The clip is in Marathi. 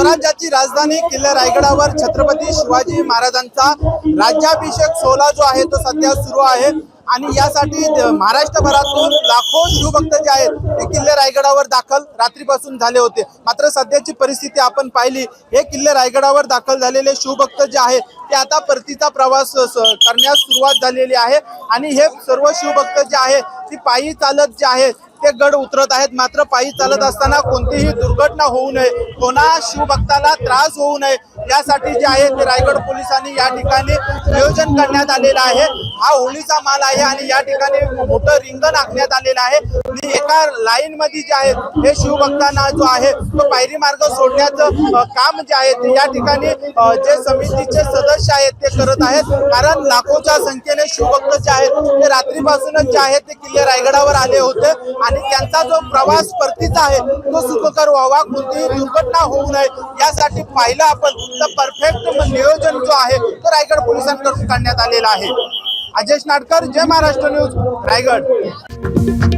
स्वराज्याची राजधानी किल्ला रायगडावर छत्रपती शिवाजी महाराजांचा राज्याभिषेक सोहळा जो आहे तो सध्या सुरू आहे आणि यासाठी महाराष्ट्रभरातून लाखो शिवभक्त जे आहेत ते किल्ले रायगडावर दाखल रात्रीपासून झाले होते। मात्र सध्याची परिस्थिती आपण पाहिली, हे किल्ले रायगडावर दाखल झालेले शिवभक्त जे आहेत ते आता परतीचा प्रवास करण्यास सुरुवात झालेली आहे आणि हे सर्व शिवभक्त जे आहेत ती पायी चालत जे आहेत ते गड उतरत आहेत। मात्र पायी चालत असताना कोणतीही दुर्घटना होऊ नये, कोणा शिवभक्ताला त्रास होऊ नये यासाठी जे आहे ते रायगड पोलिसांनी या ठिकाणी नियोजन करण्यात आलेलं आहे। हा होळीचा माल आहे आणि या ठिकाणी मोठं रिंगण आखण्यात आलेलं आहे आणि एका लाईन मध्ये जे आहे हे शिवभक्तांना जो आहे तो पायरी मार्ग सोडण्याचं काम जे आहे ते या ठिकाणी जे समितीचे सदस्य आहेत ते करत आहेत। कारण लाखोच्या संख्येने शिवभक्त जे आहेत ते रात्रीपासूनच जे आहेत ते किल्ले रायगडावर आले होते आणि त्यांचा जो प्रवास परतीचा आहे तो सुखकर व्हावा, कोणतीही दुर्घटना होऊ नये यासाठी पाहिलं आपण तर परफेक्ट नियोजन जो आहे तो रायगड पोलिसांकडून करण्यात आलेला आहे। अजय नाटकर, जय महाराष्ट्र न्यूज, रायगड।